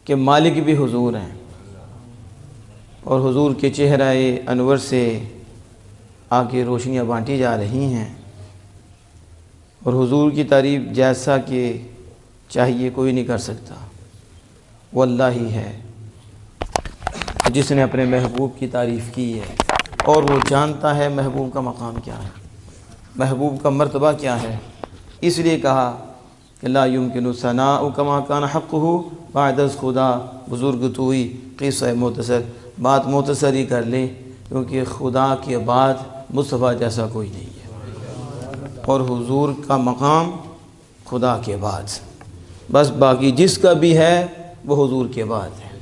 کہ مالک بھی حضور ہیں، اور حضور کے چہرہ انور سے آگے روشنیاں بانٹی جا رہی ہیں، اور حضور کی تعریف جیسا کہ چاہیے کوئی نہیں کر سکتا، وہ اللہ ہی ہے جس نے اپنے محبوب کی تعریف کی ہے، اور وہ جانتا ہے محبوب کا مقام کیا ہے، محبوب کا مرتبہ کیا ہے۔ اس لیے کہا کہ لا یمکن ثناء کما کان حقہ بعد از خدا، بزرگ تو ہی قصہ مختصر، بات مختصر ہی کر لیں، کیونکہ خدا کے بعد مصطفیٰ جیسا کوئی نہیں ہے، اور حضور کا مقام خدا کے بعد، بس باقی جس کا بھی ہے وہ حضور کے بعد ہے۔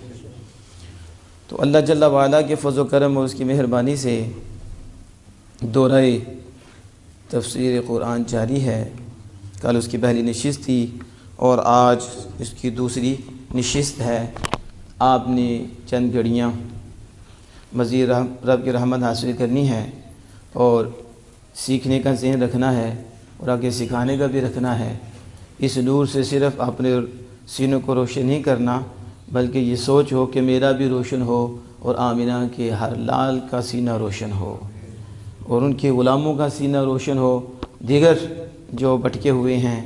تو اللہ جل وعلا کے فضل و کرم اور اس کی مہربانی سے دورہ تفسیر قرآن جاری ہے۔ کل اس کی پہلی نشست تھی اور آج اس کی دوسری نشست ہے۔ آپ نے چند گھڑیاں مزید رب کی رحمت حاصل کرنی ہے، اور سیکھنے کا ذہن رکھنا ہے، اور آگے سکھانے کا بھی رکھنا ہے۔ اس نور سے صرف اپنے سینوں کو روشن نہیں کرنا، بلکہ یہ سوچ ہو کہ میرا بھی روشن ہو، اور آمینہ کے ہر لال کا سینہ روشن ہو، اور ان کے غلاموں کا سینہ روشن ہو، دیگر جو بھٹکے ہوئے ہیں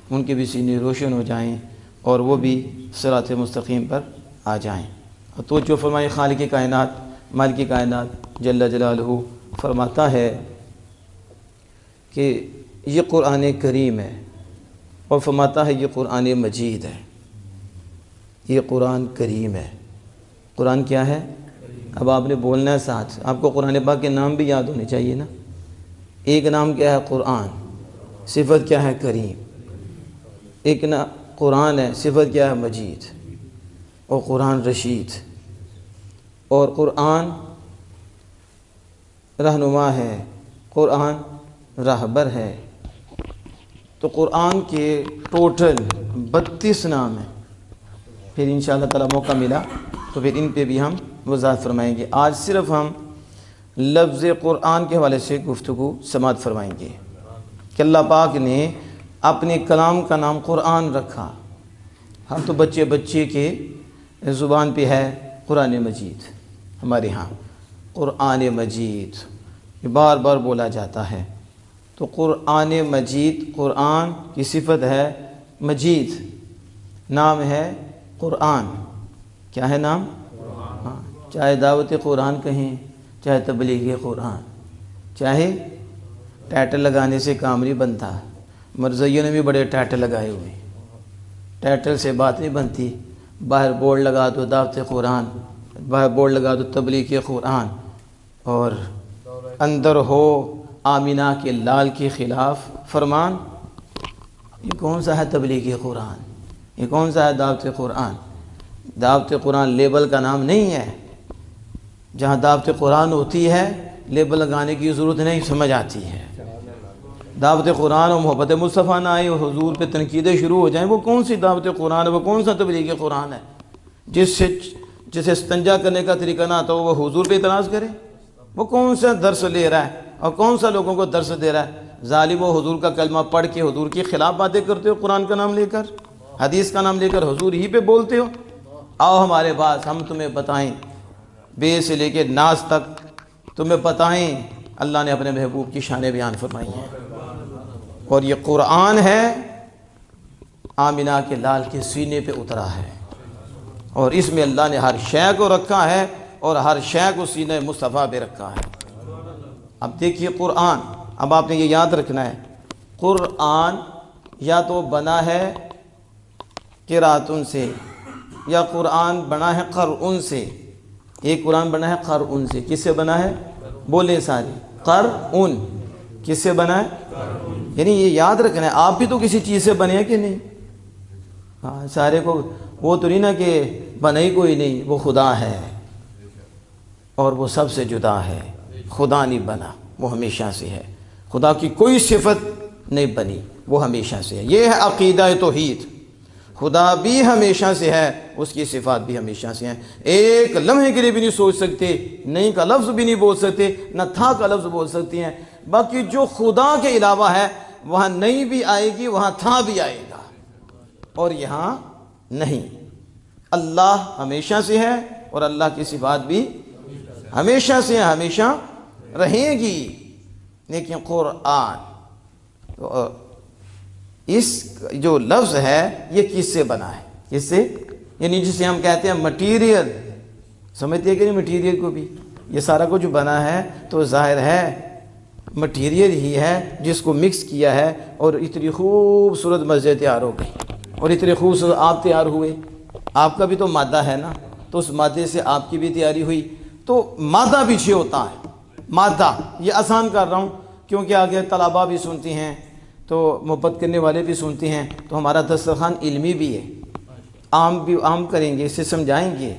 ان کے بھی سینے روشن ہو جائیں، اور وہ بھی صراط مستقیم پر آ جائیں۔ اور تو جو فرمائے خالق کائنات مالک کائنات جل جلالہ فرماتا ہے کہ یہ قرآن کریم ہے، اور فرماتا ہے یہ قرآن مجید ہے، یہ قرآن کریم ہے۔ قرآن کیا ہے؟ اب آپ نے بولنا ہے ساتھ، آپ کو قرآن پاک کے نام بھی یاد ہونے چاہیے نا۔ ایک نام کیا ہے؟ قرآن، صفت کیا ہے؟ کریم۔ ایک قرآن ہے، صفت کیا ہے؟ مجید، اور قرآن رشید، اور قرآن رہنما ہے، قرآن راہبر ہے۔ تو قرآن کے ٹوٹل 32 نام ہیں۔ پھر انشاءاللہ تعالی موقع ملا تو پھر ان پہ بھی ہم وضاحت فرمائیں گے۔ آج صرف ہم لفظ قرآن کے حوالے سے گفتگو سماعت فرمائیں گے کہ اللہ پاک نے اپنے کلام کا نام قرآن رکھا۔ ہم تو بچے کے زبان پہ ہے قرآن مجید، ہمارے ہاں قرآن مجید یہ بار بار بولا جاتا ہے۔ تو قرآن مجید، قرآن کی صفت ہے مجید، نام ہے قرآن۔ کیا ہے نام؟ ہاں، چاہے دعوت قرآن کہیں، چاہے تبلیغ قرآن، چاہے ٹائٹل لگانے سے کام نہیں بنتا۔ مرزائیوں نے بھی بڑے ٹائٹل لگائے ہوئے، ٹائٹل سے بات نہیں بنتی۔ باہر بورڈ لگا دو دعوت قرآن، باہر بورڈ لگا دو تبلیغ قرآن، اور اندر ہو آمینہ کے لال کے خلاف فرمان۔ یہ کون سا ہے تبلیغ قرآن؟ یہ کون سا ہے دعوت قرآن؟ دعوت قرآن لیبل کا نام نہیں ہے۔ جہاں دعوت قرآن ہوتی ہے لیبل لگانے کی ضرورت نہیں، سمجھ آتی ہے۔ دعوت قرآن اور محبت مصطفیٰ نہ آئی اور حضور پہ تنقیدیں شروع ہو جائیں، وہ کون سی دعوت قرآن ہے؟ وہ کون سا تبلیغ قرآن ہے؟ جسے استنجا کرنے کا طریقہ نہ آتا وہ حضور پہ اعتراض کرے؟ وہ کون سا درس لے رہا ہے اور کون سا لوگوں کو درس دے رہا ہے؟ ظالم و حضور کا کلمہ پڑھ کے حضور کے خلاف باتیں کرتے ہو، قرآن کا نام لے کر، حدیث کا نام لے کر حضور ہی پہ بولتے ہو۔ آؤ ہمارے پاس، ہم تمہیں بتائیں، بے سے لے کے ناز تک تمہیں بتائیں اللہ نے اپنے محبوب کی شانیں بیان فرمائی ہیں۔ اور یہ قرآن ہے آمینہ کے لال کے سینے پہ اترا ہے، اور اس میں اللہ نے ہر شے کو رکھا ہے، اور ہر شے کو سینہ مصطفیٰ پہ رکھا ہے۔ اب دیکھیے قرآن، اب آپ نے یہ یاد رکھنا ہے، قرآن یا تو بنا ہے قراتن سے، یا قرآن بنا ہے قرآن سے۔ ایک قرآن بنا ہے قرآن سے۔ کس سے بنا ہے؟ بولے سارے، قرآن کس سے بنا ہے؟ یعنی یہ یاد رکھنا ہے، آپ بھی تو کسی چیز سے بنے ہیں کہ نہیں؟ ہاں، سارے کو وہ تو نہیں نا کہ بنا ہی کوئی نہیں، وہ خدا ہے، اور وہ سب سے جدا ہے۔ خدا نہیں بنا، وہ ہمیشہ سے ہے۔ خدا کی کوئی صفت نہیں بنی، وہ ہمیشہ سے ہے۔ یہ ہے عقیدہ توحید۔ خدا بھی ہمیشہ سے ہے، اس کی صفات بھی ہمیشہ سے ہیں۔ ایک لمحے کے لیے بھی نہیں سوچ سکتے، نہیں کا لفظ بھی نہیں بول سکتے، نہ تھا کا لفظ بول سکتے ہیں۔ باقی جو خدا کے علاوہ ہے وہاں نہیں بھی آئے گی، وہاں تھا بھی آئے گا، اور یہاں نہیں۔ اللہ ہمیشہ سے ہے اور اللہ کی صفات بھی ہمیشہ سے ہے، ہمیشہ رہیں گی۔ لیکن قرآن تو اس جو لفظ ہے یہ کس سے بنا ہے؟ کس سے؟ یعنی جسے ہم کہتے ہیں مٹیریل، سمجھتے ہیں کہ نہیں مٹیریل کو بھی؟ یہ سارا کچھ بنا ہے تو ظاہر ہے مٹیریل ہی ہے جس کو مکس کیا ہے، اور اتنی خوبصورت مسجد تیار ہو گئی اور اتنے خوبصورت آپ تیار ہوئے۔ آپ کا بھی تو مادہ ہے نا، تو اس مادے سے آپ کی بھی تیاری ہوئی، تو مادہ پیچھے ہوتا ہے۔ مادہ یہ آسان کر رہا ہوں کیونکہ آگے طلباء بھی سنتی ہیں تو محبت کرنے والے بھی سنتے ہیں، تو ہمارا دسترخوان علمی بھی ہے، عام کریں گے، اسے سمجھائیں گے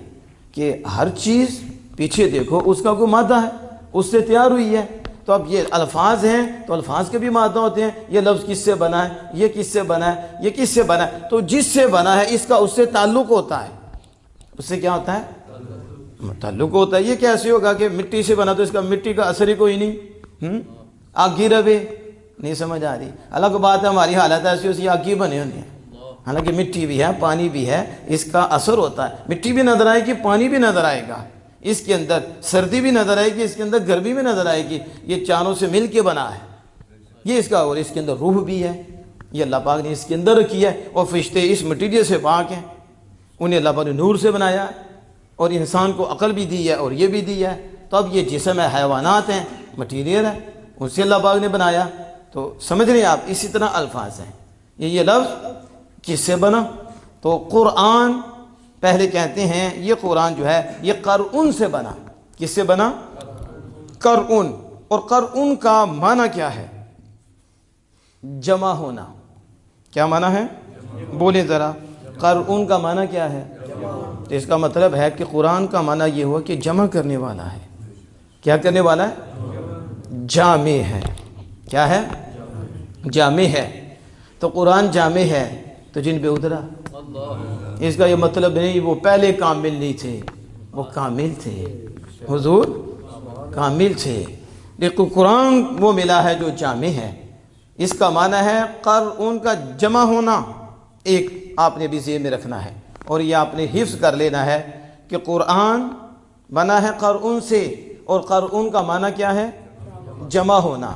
کہ ہر چیز پیچھے دیکھو اس کا کوئی مادہ ہے، اس سے تیار ہوئی ہے۔ تو اب یہ الفاظ ہیں تو الفاظ کے بھی مادہ ہوتے ہیں، یہ لفظ کس سے بنا ہے، یہ کس سے بنا ہے، یہ کس سے بنا ہے، تو جس سے بنا ہے اس کا اس سے تعلق ہوتا ہے۔ اس سے کیا ہوتا ہے؟ تعلق ہوتا ہے۔ یہ کیسے ہوگا کہ مٹی سے بنا تو اس کا مٹی کا اثر ہی کوئی نہیں، آگ کی رہے، نہیں سمجھ آ رہی۔ الگ بات ہے ہماری حالت ایسی ہوتی ہے آگ کی بنے ہوتی ہیں، حالانکہ مٹی بھی ہے پانی بھی ہے، اس کا اثر ہوتا ہے۔ مٹی بھی نظر آئے گی، پانی بھی نظر آئے گا، اس کے اندر سردی بھی نظر آئے گی، اس کے اندر گرمی بھی نظر آئے گی، یہ چاروں سے مل کے بنا ہے یہ اس کا، اور اس کے اندر روح بھی ہے، یہ اللہ پاک نے اس کے اندر رکھی ہے، اور فرشتے اس مٹیریل سے پاک ہیں، انہیں اللہ پاک نے نور سے بنایا ہے، اور انسان کو عقل بھی دی ہے اور یہ بھی دی ہے۔ تو اب یہ جسم ہے، حیوانات ہیں، مٹیریل ہے، اس سے اللہ پاک نے بنایا۔ تو سمجھ رہے ہیں آپ؟ اسی طرح الفاظ ہیں، یہ لفظ کس سے بنا؟ تو قرآن پہلے کہتے ہیں یہ قرآن جو ہے یہ قرآن سے بنا۔ کس سے بنا؟ قرآن۔ اور قرآن کا معنی کیا ہے؟ جمع ہونا۔ کیا معنی ہے؟ بولیں ذرا، قرآن کا معنی کیا ہے؟ تو اس کا مطلب ہے کہ قرآن کا معنی یہ ہوا کہ جمع کرنے والا ہے۔ کیا کرنے والا ہے؟ جامع ہے۔ کیا ہے؟ جامع ہے۔ تو قرآن جامع ہے تو جن پہ اترا، اس کا یہ مطلب نہیں وہ پہلے کامل نہیں تھے، وہ کامل تھے، حضور کامل تھے، لیکن قرآن وہ ملا ہے جو جامع ہے۔ اس کا معنی ہے قرآن کا جمع ہونا، ایک آپ نے بھی ذہن میں رکھنا ہے، اور یہ آپ نے حفظ کر لینا ہے کہ قرآن بنا ہے قرآن سے، اور قرآن کا معنی کیا ہے؟ جمع ہونا۔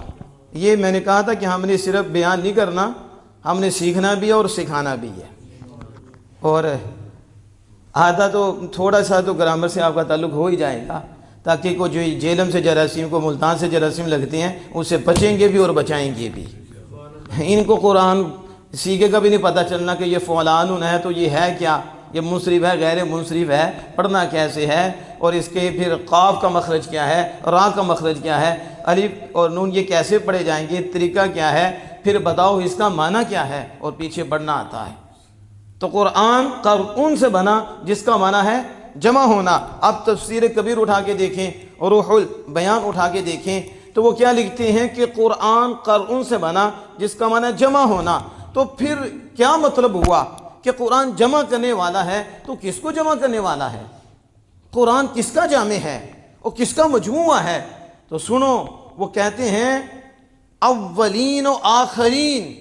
یہ میں نے کہا تھا کہ ہم نے صرف بیان نہیں کرنا، ہم نے سیکھنا بھی ہے اور سکھانا بھی ہے، اور آدھا تو تھوڑا سا تو گرامر سے آپ کا تعلق ہو ہی جائے گا، تاکہ کو جو جیلم سے جراثیم کو ملتان سے جراثیم لگتے ہیں اس سے بچیں گے بھی اور بچائیں گے بھی۔ ان کو قرآن سیکھے کا بھی نہیں پتہ چلنا کہ یہ فعلان ہے تو یہ ہے کیا، یہ منصرف ہے غیر منصرف ہے، پڑھنا کیسے ہے، اور اس کے پھر قاف کا مخرج کیا ہے، را کا مخرج کیا ہے، الف اور نون یہ کیسے پڑھے جائیں گے، طریقہ کیا ہے، پھر بتاؤ اس کا معنی کیا ہے، اور پیچھے بڑھنا آتا ہے۔ تو قرآن قرآن سے بنا جس کا معنی ہے جمع ہونا۔ اب تفسیر کبیر اٹھا کے دیکھیں اور روح البیان اٹھا کے دیکھیں تو وہ کیا لکھتے ہیں کہ قرآن قرآن سے بنا جس کا معنی جمع ہونا۔ تو پھر کیا مطلب ہوا کہ قرآن جمع کرنے والا ہے، تو کس کو جمع کرنے والا ہے؟ قرآن کس کا جامع ہے اور کس کا مجموعہ ہے؟ تو سنو، وہ کہتے ہیں اولین و آخرین،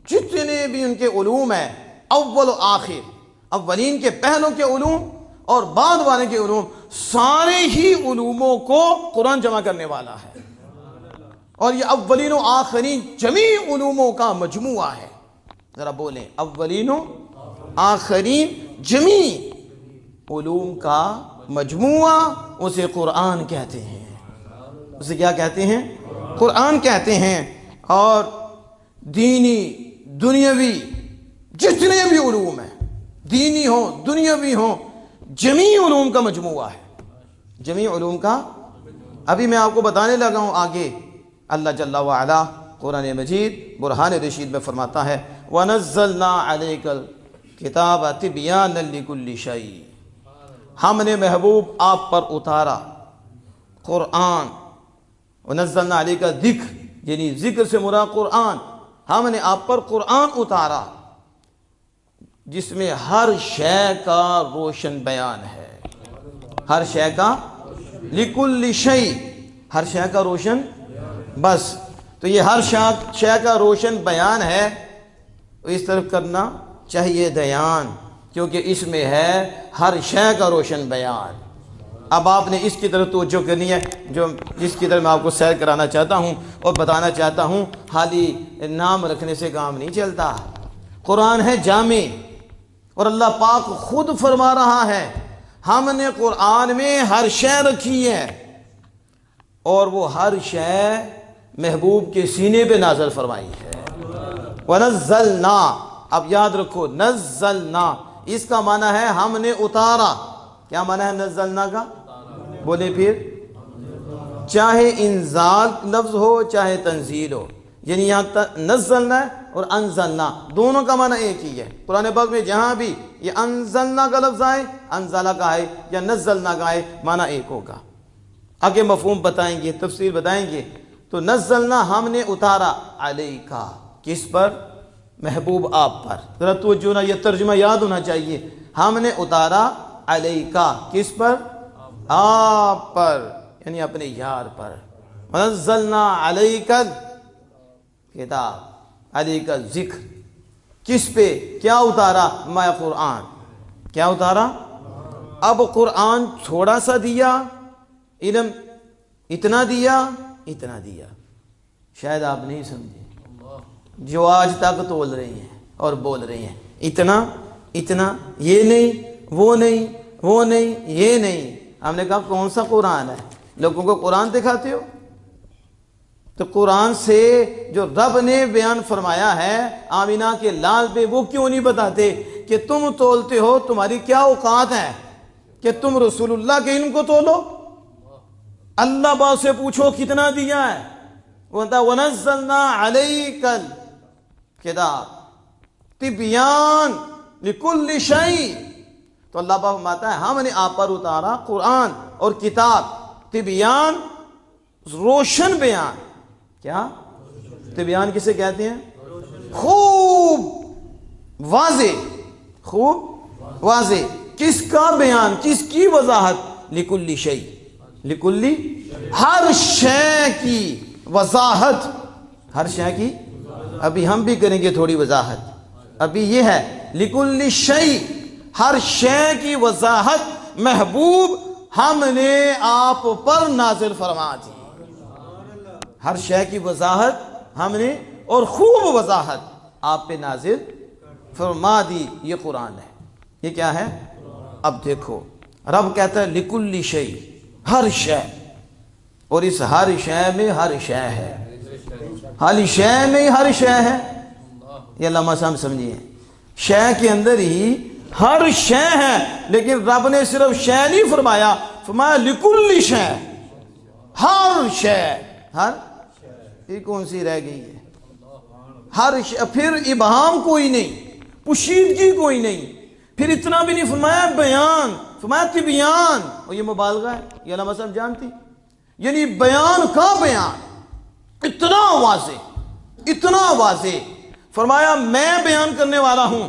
جتنے بھی ان کے علوم ہیں، اول و آخر، اولین کے پہلوں کے علوم اور بعد والے کے علوم، سارے ہی علوموں کو قرآن جمع کرنے والا ہے، اور یہ اولین و آخرین جمیع علوموں کا مجموعہ ہے۔ ذرا بولیں، اولین و آخرین جمیع علوم کا مجموعہ، اسے قرآن کہتے ہیں۔ اسے کیا کہتے ہیں؟ قرآن کہتے ہیں۔ اور دینی دنیاوی جتنے بھی علوم ہیں، دینی ہوں دنیاوی ہوں، جمیع علوم کا مجموعہ ہے، جمیع علوم کا۔ ابھی میں آپ کو بتانے لگا ہوں آگے، اللہ جل وعلا قرآن مجید برہان رشید میں فرماتا ہے وَنَزَّلْنَا عَلَيْكَ الْكِتَابَ تِبْيَانًا لِكُلِّ شَيْءٍ، ہم نے محبوب آپ پر اتارا قرآن، وَنَزَّلْنَا عَلَيْكَ ذِکر، یعنی ذکر سے مراد قرآن، ہم نے آپ پر قرآن اتارا جس میں ہر شے کا روشن بیان ہے، ہر شے کا، لِكُلِّ شَيْءٍ، ہر شے کا روشن، بس تو یہ ہر شے کا روشن بیان ہے، اس طرف کرنا چاہیے دھیان کیونکہ اس میں ہے ہر شے کا روشن بیان۔ اب آپ نے اس کی طرف توجہ کرنی ہے، جس کی طرف میں آپ کو سیر کرانا چاہتا ہوں اور بتانا چاہتا ہوں۔ خالی نام رکھنے سے کام نہیں چلتا۔ قرآن ہے جامع، اور اللہ پاک خود فرما رہا ہے ہم نے قرآن میں ہر شے رکھی ہے، اور وہ ہر شے محبوب کے سینے پہ نازل فرمائی ہے۔ وَنَزَّلْنَا، اب یاد رکھو نزلنا اس کا معنی ہے ہم نے اتارا۔ کیا معنی ہے نزلنا کا؟ بولے پھر، چاہے انزال لفظ ہو چاہے تنزیل ہو، یعنی یہاں نزلنا اور انزلنا دونوں کا معنی ایک ہی ہے۔ قرآن پاک میں جہاں بھی یہ انزلنا کا لفظ آئے، انزلہ کا آئے یا نزلنا کا آئے، معنی ایک ہوگا۔ آگے مفہوم بتائیں گے، تفسیر بتائیں گے۔ تو نزلنا ہم نے اتارا، علیکا کس پر؟ محبوب آپ پر۔ ذرا توجہ نا، یہ ترجمہ یاد ہونا چاہیے۔ ہم نے اتارا علیکا کس پر؟ آپ پر، یعنی اپنے یار پر۔ نزلنا علیکا کتاب، علیکا ذکر، کس پہ؟ کیا اتارا؟ ما قرآن۔ کیا اتارا؟ اب قرآن تھوڑا سا دیا، علم اتنا دیا، اتنا دیا، شاید آپ نہیں سمجھے، جو آج تک تول رہے ہیں اور بول رہے ہیں اتنا اتنا، یہ نہیں وہ نہیں وہ نہیں یہ نہیں۔ ہم نے کہا کون سا قرآن ہے؟ لوگوں کو قرآن دکھاتے ہو؟ تو قرآن سے جو رب نے بیان فرمایا ہے آمینہ کے لال پہ، وہ کیوں نہیں بتاتے کہ تم تولتے ہو، تمہاری کیا اوقات ہے کہ تم رسول اللہ کے علم کو تولو؟ اللہ با سے پوچھو کتنا دیا ہے۔ وہ کہتا وَنَزَّلْنَا عَلَيْكَ الْكِتَابَ تِبْيَانَ لِكُلِّ شَيْءٍ۔ تو اللہ پاک فرماتا ہے ہم نے آپ پر اتارا قرآن اور کتاب، تبیان روشن بیان۔ کیا تبیان کسے کہتے ہیں؟ خوب واضح، خوب واضح۔ کس کا بیان؟ کس کی وضاحت؟ لکل شیء، لکل، ہر شے کی وضاحت، ہر شے کی۔ ابھی ہم بھی کریں گے تھوڑی وضاحت۔ ابھی یہ ہے لکل شیء، ہر شے کی وضاحت محبوب ہم نے آپ پر نازل فرما دی۔ ہر شے کی وضاحت ہم نے، اور خوب وضاحت آپ پہ نازل فرما دی۔ یہ قرآن ہے۔ یہ کیا ہے؟ اب دیکھو رب کہتا ہے لکل شیء، ہر شے، اور اس ہر شے میں ہر شے ہے، ہر شے میں ہر شے ہے۔ یہ علامہ صاحب سمجھیے، شے کے اندر ہی ہر شے ہے، لیکن رب نے صرف شے نہیں فرمایا، فرمایا لکل شے، ہر شے۔ ہر یہ کون سی رہ گئی ہے؟ ہر شے۔ پھر ابہام کوئی نہیں، پوشیدگی کوئی نہیں، پھر اتنا بھی نہیں فرمایا بیان، فرمایا تبیان، اور یہ مبالغہ ہے، یہ علامہ صاحب جانتی، یعنی بیان کا بیان اتنا واضح، اتنا واضح۔ فرمایا میں بیان کرنے والا ہوں،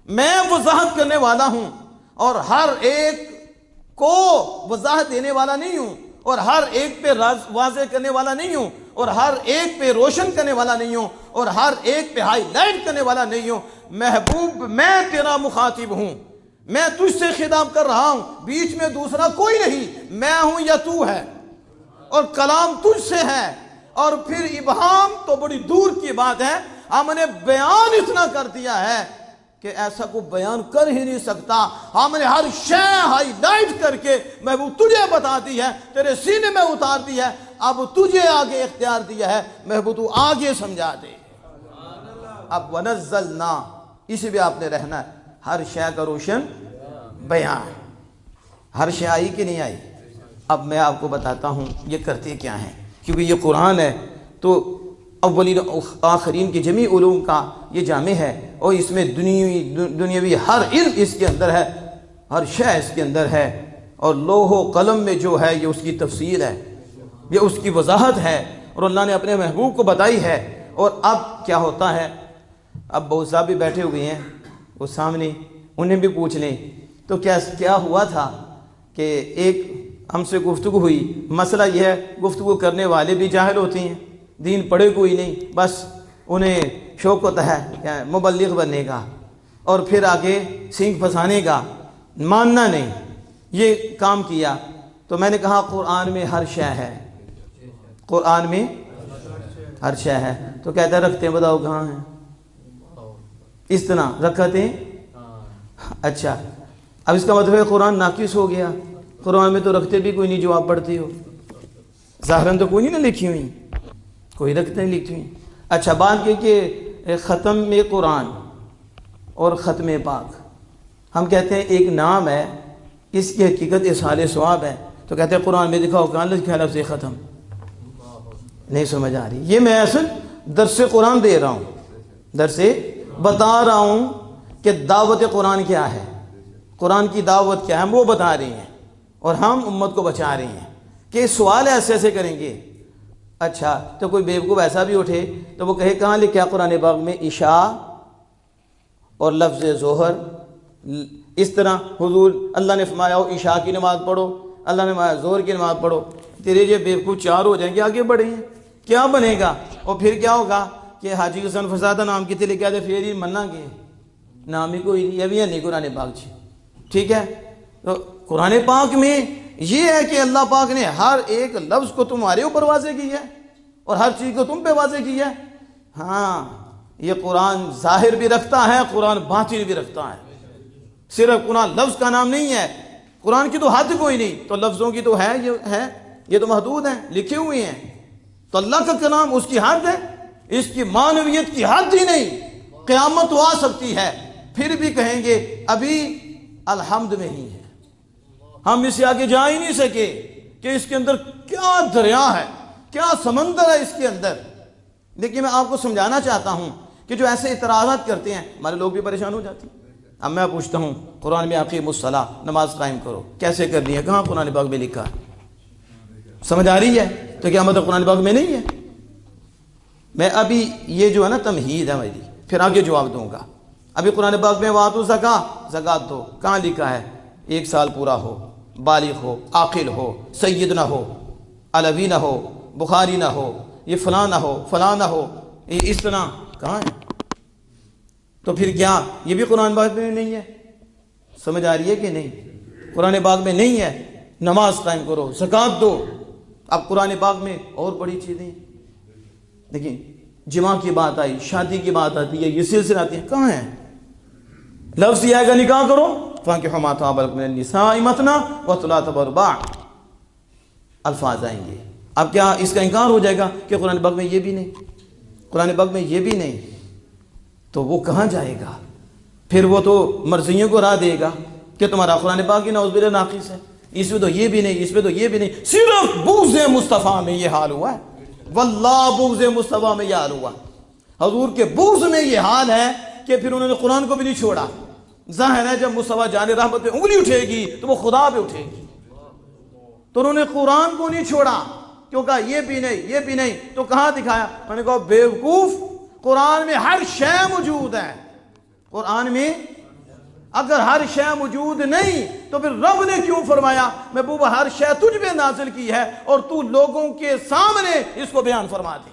میں وضاحت کرنے والا ہوں، اور ہر ایک کو وضاحت دینے والا نہیں ہوں، اور ہر ایک پہ واضح کرنے والا نہیں ہوں، اور ہر ایک پہ روشن کرنے والا نہیں ہوں، اور ہر ایک پہ ہائی لائٹ کرنے والا نہیں ہوں۔ محبوب میں تیرا مخاطب ہوں، میں تجھ سے خطاب کر رہا ہوں، بیچ میں دوسرا کوئی نہیں، میں ہوں یا تو ہے، اور کلام تجھ سے ہے۔ اور پھر ابہام تو بڑی دور کی بات ہے، ہم نے بیان اتنا کر دیا ہے کہ ایسا کوئی بیان کر ہی نہیں سکتا۔ ہم نے ہر شے ہائی لائٹ کر کے محبوب تجھے بتا دی ہے، تیرے سینے میں اتار دی ہے، اب تجھے آگے اختیار دیا ہے، محبوب تو آگے سمجھا دے۔ اب ونزلنا، اسی بھی آپ نے رہنا ہے، ہر شے کا روشن بیان۔ ہر شے آئی کہ نہیں آئی؟ اب میں آپ کو بتاتا ہوں یہ کرتے کیا ہیں، کیونکہ یہ قرآن ہے تو اولین آخرین کے جمیع علوم کا یہ جامع ہے، اور اس میں دنیاوی ہر علم اس کے اندر ہے، ہر شے اس کے اندر ہے، اور لوح و قلم میں جو ہے یہ اس کی تفصیل ہے، یہ اس کی وضاحت ہے، اور اللہ نے اپنے محبوب کو بتائی ہے۔ اور اب کیا ہوتا ہے، اب بہت صاحب بھی بیٹھے ہوئے ہیں وہ سامنے، انہیں بھی پوچھ لیں تو کیا ہوا تھا کہ ایک ہم سے گفتگو ہوئی، مسئلہ یہ ہے گفتگو کرنے والے بھی جاہل ہوتے ہیں، دین پڑھے کوئی نہیں، بس انہیں شوق ہوتا ہے مبلغ بننے کا، اور پھر آگے سینگ پھنسانے کا، ماننا نہیں، یہ کام کیا، تو میں نے کہا قرآن میں ہر شے ہے، قرآن میں ہر شے ہے۔ تو کہتا ہے رکھتے ہیں بتاؤ کہاں ہیں؟ اس طرح رکھتے ہیں۔ اچھا، اب اس کا مطلب ہے قرآن ناقص ہو گیا، قرآن میں تو رکھتے بھی کوئی نہیں جو آپ پڑھتی ہو، ظاہراً تو کوئی نہیں نہ لکھی ہوئی، کوئی رکھتے نہیں لکھی ہوئی۔ اچھا، بات یہ کہ ختم قرآن اور ختم پاک، ہم کہتے ہیں ایک نام ہے، اس کی حقیقت اصحال ثواب ہے، تو کہتے ہیں قرآن میں دکھاؤ کہاں لکھا ہے لفظ ختم؟ نہیں سمجھ آ رہی۔ یہ میں اصل درس قرآن دے رہا ہوں، درس بتا رہا ہوں کہ دعوت قرآن کیا ہے، قرآن کی دعوت کیا ہے، ہم وہ بتا رہے ہیں اور ہم امت کو بچا رہے ہیں کہ سوال ایسے ایسے کریں گے۔ اچھا، تو کوئی بیوقوف ایسا بھی اٹھے تو وہ کہے کہاں لکھا قرآن پاک میں عشاء اور لفظ ظہر، اس طرح حضور اللہ نے فرمایا ہو عشاء کی نماز پڑھو، اللہ نے فرمایا ظہر کی نماز پڑھو، تیرے یہ بیوقوف چار ہو جائیں گے، آگے بڑھیں گے، کیا بنے گا؟ اور پھر کیا ہوگا کہ حاجی حسن فسادہ نام کی لکھا تھے، پھر ہی مننا گے نام ہی کوئی نہیں، ابھی نہیں قرآن پاک جی، ٹھیک ہے؟ تو قرآن پاک میں یہ ہے کہ اللہ پاک نے ہر ایک لفظ کو تمہارے اوپر واضح کی ہے اور ہر چیز کو تم پہ واضح کی ہے۔ ہاں، یہ قرآن ظاہر بھی رکھتا ہے، قرآن باطن بھی رکھتا ہے، صرف قرآن لفظ کا نام نہیں ہے، قرآن کی تو حد کوئی نہیں، تو لفظوں کی تو ہے، یہ تو محدود ہیں، لکھے ہوئے ہیں، تو اللہ کا کلام اس کی حد ہے، اس کی معنویت کی حد ہی نہیں، قیامت تو آ سکتی ہے، پھر بھی کہیں گے ابھی الحمد میں ہی ہے، ہم اس سے آگے جا ہی نہیں سکے کہ اس کے اندر کیا دریا ہے، کیا سمندر ہے اس کے اندر۔ لیکن میں آپ کو سمجھانا چاہتا ہوں کہ جو ایسے اعتراضات کرتے ہیں، ہمارے لوگ بھی پریشان ہو جاتے ہیں۔ اب میں پوچھتا ہوں قرآن میں اقیموا الصلاۃ، نماز قائم کرو، کیسے کرنی ہے؟ کہاں قرآن پاک میں لکھا ہے؟ سمجھ آ رہی ہے؟ تو کیا مطلب قرآن پاک میں نہیں ہے؟ میں ابھی یہ جو ہے نا تمہید ہے میری، پھر آگے جواب دوں گا۔ ابھی قرآن پاک میں وَآتُوا الزَّکاۃَ، زکوٰۃ دو، کہاں لکھا ہے؟ 1 سال پورا ہو، بالغ ہو، عاقل ہو، سید نہ ہو، علوی نہ ہو، بخاری نہ ہو، یہ فلاں نہ ہو، فلاں نہ ہو، یہ اس طرح کہاں ہے؟ تو پھر کیا یہ بھی قرآن پاک میں نہیں ہے؟ سمجھ آ رہی ہے کہ نہیں؟ قرآن پاک میں نہیں ہے، نماز قائم کرو، زکوٰۃ دو۔ اب قرآن پاک میں اور بڑی چیزیں، دیکھیں جماع کی بات آئی، شادی کی بات آتی ہے، یہ سلسلے آتی ہیں، کہاں ہیں؟ لفظ یہ آئے گا نکاح کرو، فانکحوا ما طاب لکم من النساء مثنی وثلاث ورباع، الفاظ آئیں گے۔ اب کیا اس کا انکار ہو جائے گا کہ قرآن پاک میں یہ بھی نہیں، قرآن پاک میں یہ بھی نہیں؟ تو وہ کہاں جائے گا؟ پھر وہ تو مرضیوں کو راہ دے گا کہ تمہارا قرآن پاک ہی نعوذ باللہ ناقص ہے، اس میں تو یہ بھی نہیں، اس میں تو یہ بھی نہیں۔ صرف بغض مصطفیٰ میں یہ حال ہوا ہے، واللہ بغض مصطفیٰ میں یہ حال ہوا، حضور کے بغض میں یہ حال ہے کہ پھر انہوں نے قرآن کو بھی نہیں چھوڑا۔ ظاہر ہے جب مصطفیٰ جان رحمت پہ انگلی اٹھے گی تو وہ خدا پہ اٹھے گی، تو انہوں نے قرآن کو نہیں چھوڑا، کیوں کہا یہ بھی نہیں، یہ بھی نہیں، تو کہاں دکھایا؟ میں نے کہا بیوقوف، قرآن میں ہر شے موجود ہے، قرآن میں اگر ہر شے موجود نہیں تو پھر رب نے کیوں فرمایا محبوبہ ہر شے تجھ پہ نازل کی ہے اور تو لوگوں کے سامنے اس کو بیان فرما دی؟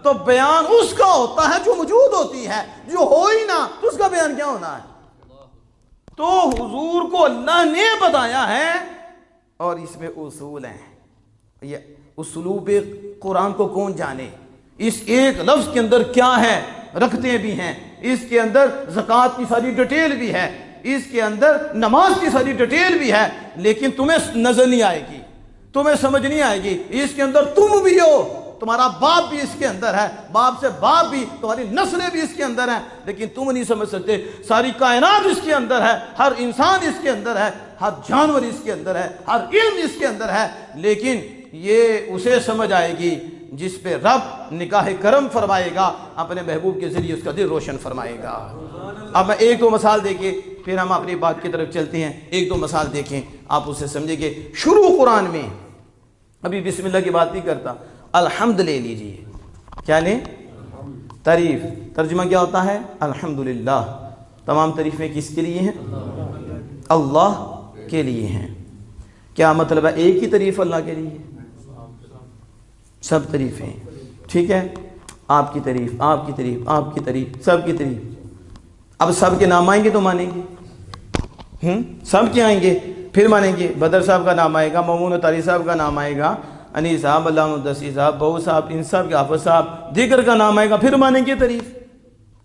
تو بیان اس کا ہوتا ہے جو موجود ہوتی ہے، جو ہو ہی نہ تو اس کا بیان کیا ہونا ہے؟ تو حضور کو اللہ نے بتایا ہے اور اس میں اصول ہیں، یہ اسلوب قرآن کو کون جانے، اس ایک لفظ کے اندر کیا ہے، رکھتے بھی ہیں، اس کے اندر زکوٰۃ کی ساری ڈیٹیل بھی ہے، اس کے اندر نماز کی ساری ڈیٹیل بھی ہے، لیکن تمہیں نظر نہیں آئے گی، تمہیں سمجھ نہیں آئے گی۔ اس کے اندر تم بھی ہو، تمہارا باپ بھی اس کے اندر ہے، باپ سے باپ بھی، تمہاری نسلیں بھی اس کے اندر ہیں، لیکن تم نہیں سمجھ سکتے۔ ساری کائنات اس کے اندر ہے، ہر انسان اس کے اندر ہے، ہر جانور اس کے اندر ہے، ہر علم اس کے اندر ہے، لیکن یہ اسے سمجھ آئے گی جس پہ رب نکاح کرم فرمائے گا، اپنے محبوب کے ذریعے اس کا دل روشن فرمائے گا۔ اب میں ایک دو مثال دے کے پھر ہم اپنی بات کی طرف چلتے ہیں۔ ایک دو مثال دیکھیں، آپ اسے سمجھیں گے۔ شروع قرآن میں، ابھی بسم اللہ کی بات نہیں کرتا، الحمد لے لیجئے، کیا لیں؟ تعریف۔ ترجمہ کیا ہوتا ہے؟ الحمدللہ۔ تمام تعریفیں کس کے لیے ہیں؟ اللہ کے لیے ہیں۔ کیا مطلب ہے؟ ایک ہی تعریف اللہ کے لیے؟ سب تعریفیں، ٹھیک ہے؟ آپ کی تعریف، آپ کی تعریف، آپ کی تعریف، سب کی تعریف۔ اب سب کے نام آئیں گے تو مانیں گے، سب کے آئیں گے پھر مانیں گے۔ بدر صاحب کا نام آئے گا، مامون تاری صاحب کا نام آئے گا، انیس صاحب، اللہ مدثر صاحب، بہو صاحب، ان صاحب کے حافظ صاحب، دیگر کا نام آئے گا، پھر مانیں گے تعریف۔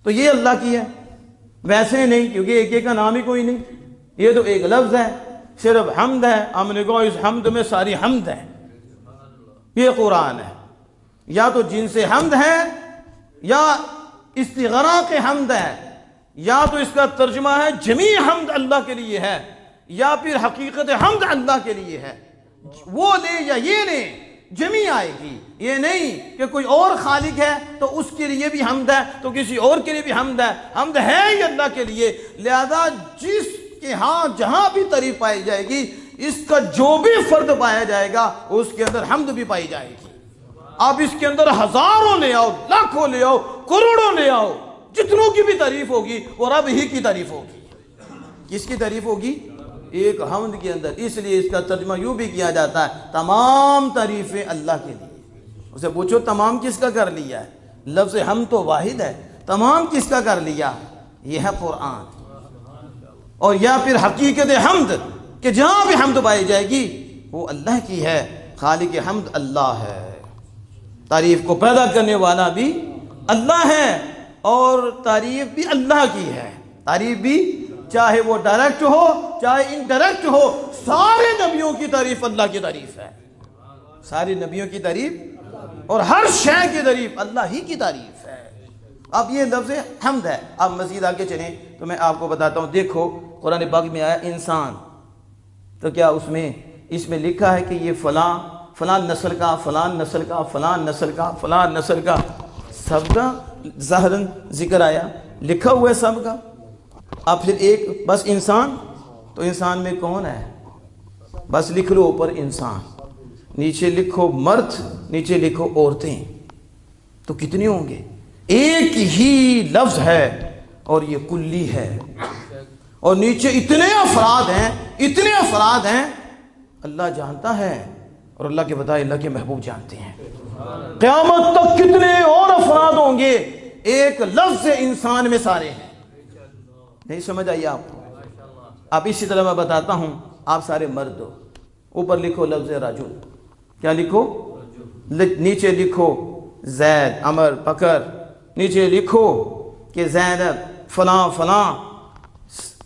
تو یہ اللہ کی ہے، ویسے نہیں، کیونکہ ایک ایک کا نام ہی کوئی نہیں، یہ تو ایک لفظ ہے، صرف حمد ہے۔ ہم نے کہا اس حمد میں ساری حمد ہے، یہ قرآن ہے، یا تو جنس حمد ہے، یا استغراق حمد ہے، یا تو اس کا ترجمہ ہے جمیع حمد اللہ کے لیے ہے، یا پھر حقیقت حمد اللہ کے لیے ہے۔ وہ لے یا یہ لے، جمیع آئے گی۔ یہ نہیں کہ کوئی اور خالق ہے تو اس کے لیے بھی حمد ہے تو کسی اور کے لیے بھی حمد ہے، حمد ہے ہی اللہ کے لیے۔ لہذا جس کے ہاں جہاں بھی تعریف پائی جائے گی، اس کا جو بھی فرد پایا جائے گا اس کے اندر حمد بھی پائی جائے گی۔ آپ اس کے اندر ہزاروں لے آؤ، لاکھوں لے آؤ، کروڑوں لے آؤ، جتنوں کی بھی تعریف ہوگی وہ رب ہی کی تعریف ہوگی۔ کس کی تعریف ہوگی؟ ایک حمد کے اندر۔ اس لیے اس کا ترجمہ یوں بھی کیا جاتا ہے، تمام تعریفیں اللہ کے لیے۔ اسے پوچھو تمام کس کا کر لیا ہے؟ لفظ حمد تو واحد ہے، تمام کس کا کر لیا؟ یہ ہے قرآن۔ اور یا پھر حقیقت حمد کہ جہاں بھی حمد پائی جائے گی وہ اللہ کی ہے، خالق حمد اللہ ہے، تعریف کو پیدا کرنے والا بھی اللہ ہے، اور تعریف بھی اللہ کی ہے۔ تعریف بھی چاہے وہ ڈائریکٹ ہو چاہے انڈائریکٹ ہو، سارے نبیوں کی تعریف اللہ کی تعریف ہے، سارے نبیوں کی تعریف اور ہر شے کی تعریف اللہ ہی کی تعریف ہے۔ اب یہ لفظ حمد ہے۔ اب مزید آگے چلیں تو میں آپ کو بتاتا ہوں۔ دیکھو قرآن پاک میں آیا انسان، تو کیا اس میں لکھا ہے کہ یہ فلاں نسل کا، فلاں نسل کا، فلاں نسل کا، فلاں نسل کا؟ سب کا ظاہراً ذکر آیا، لکھا ہوا ہے سب کا۔ اب پھر ایک بس انسان، تو انسان میں کون ہے؟ بس لکھ لو اوپر انسان، نیچے لکھو مرد، نیچے لکھو عورتیں، تو کتنے ہوں گے؟ ایک ہی لفظ ہے اور یہ کلی ہے، اور نیچے اتنے افراد ہیں، اللہ جانتا ہے، اور اللہ کے بتائے اللہ کے محبوب جانتے ہیں۔ قیامت تک کتنے اور افراد ہوں گے، ایک لفظ انسان میں سارے ہیں۔ نہیں سمجھ آئی آپ کو؟ اب اسی طرح میں بتاتا ہوں، آپ سارے مرد ہو، اوپر لکھو لفظ رجل، کیا لکھو؟ نیچے لکھو زید، عمر، بکر، نیچے لکھو کہ زینب، فلاں فلاں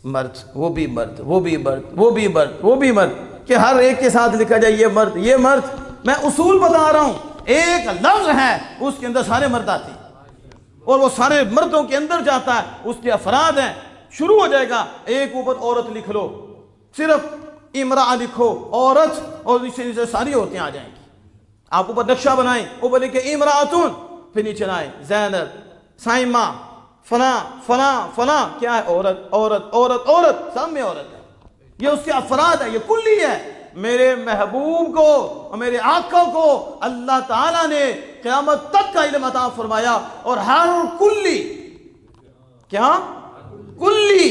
مرد، وہ بھی مرد، وہ بھی مرد، وہ بھی مرد، وہ بھی مرد، کہ ہر ایک کے ساتھ لکھا جائے یہ مرد، یہ مرد۔ میں اصول بتا رہا ہوں، ایک لفظ ہے اس کے اندر سارے مرد آتے ہیں، اور وہ سارے مردوں کے اندر جاتا ہے، اس کے افراد ہیں۔ شروع ہو جائے گا، ایک اوپر عورت لکھ لو، صرف امرأہ لکھو عورت، اور نیچے ساری عورتیں آ جائیں گی۔ آپ اوپر نقشہ بنائیں، اوپر لکھے امرأتون، پھر نیچے لائیں زینب، سائمہ، فلاں فلاں فلاں، کیا ہے؟ عورت عورت عورت عورت، سب میں عورت ہے۔ یہ اس کے افراد ہے، یہ کلی ہے۔ میرے محبوب کو اور میرے آقا کو اللہ تعالیٰ نے قیامت تک کا علم عطا فرمایا، اور ہر کلی، کیا کلی،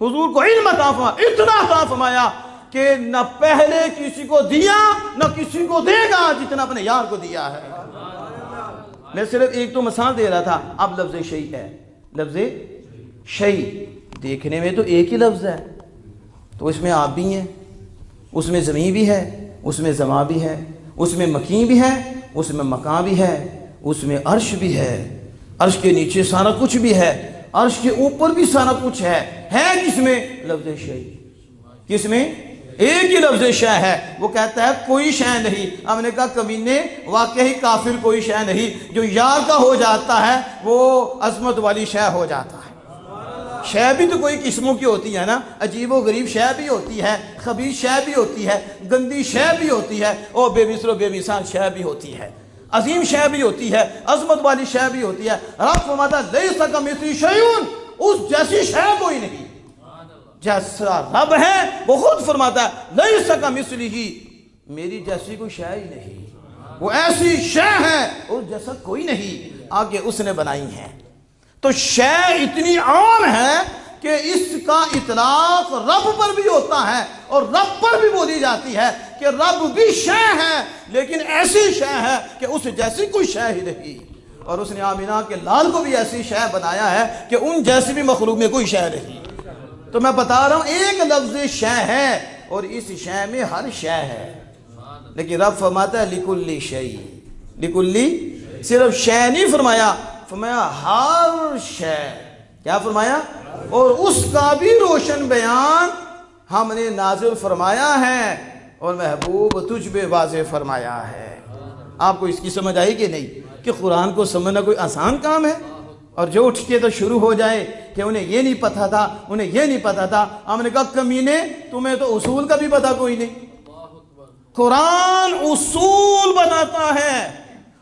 حضور کو علم عطا فرمایا، اتنا عطا فرمایا کہ نہ پہلے کسی کو دیا نہ کسی کو دے گا جتنا اپنے یار کو دیا ہے۔ میں صرف ایک تو مثال دے رہا تھا۔ اب لفظ شیء ہے، لفظ شیء دیکھنے میں تو ایک ہی لفظ ہے، تو اس میں آپ بھی ہیں، اس میں زمین بھی ہے، اس میں زمان بھی ہے، اس میں مکین بھی ہے، اس میں مکان بھی ہے، اس میں عرش بھی ہے، عرش کے نیچے سارا کچھ بھی ہے، عرش کے اوپر بھی سارا کچھ ہے کس میں؟ لفظ شیء۔ کس میں؟ ایک ہی لفظ شے ہے۔ وہ کہتا ہے کوئی شے نہیں۔ ہم نے کہا کمینے، واقعی کافر کوئی شے نہیں، جو یار کا ہو جاتا ہے وہ عظمت والی شے ہو جاتا ہے۔ شے بھی تو کوئی قسموں کی ہوتی ہے نا، عجیب و غریب شے بھی ہوتی ہے، خبیث شے بھی ہوتی ہے، گندی شے بھی ہوتی ہے، اور بے مثل و بے مثال شے بھی ہوتی ہے، عظیم شے بھی ہوتی ہے، عظمت والی شے بھی ہوتی ہے۔ رب فرماتا ہے لیس کمثلہ شیء، اس جیسی شے کوئی نہیں۔ جیسا رب ہے وہ خود فرماتا ہے لیس کمثلہ، میری جیسی کوئی شے ہی نہیں، وہ ایسی شے ہے اس جیسا کوئی نہیں، آگے اس نے بنائی ہے۔ تو شے اتنی عام ہے کہ اس کا اطلاق رب پر بھی ہوتا ہے اور رب پر بھی بولی جاتی ہے کہ رب بھی شے ہے، لیکن ایسی شے ہے کہ اس جیسی کوئی شے ہی نہیں۔ اور اس نے آمینہ کے لال کو بھی ایسی شے بنایا ہے کہ ان جیسی بھی مخلوق میں کوئی شے نہیں۔ تو میں بتا رہا ہوں ایک لفظ شے ہے اور اس شے میں ہر شے ہے، لیکن رب فرماتا ہے لکلی شیء، لکلی، صرف شے نہیں فرمایا، فرمایا ہر شے، کیا فرمایا؟ اور اس کا بھی روشن بیان ہم نے نازل فرمایا ہے اور محبوب تجھ پہ واضح فرمایا ہے۔ آپ کو اس کی سمجھ آئی کہ نہیں کہ قرآن کو سمجھنا کوئی آسان کام ہے؟ اور جو اٹھ کے تو شروع ہو جائے کہ انہیں یہ نہیں پتہ تھا، انہیں یہ نہیں پتہ تھا، ہم نے کہا کمینے تمہیں تو اصول کا بھی پتہ کوئی نہیں۔ قرآن اصول بناتا ہے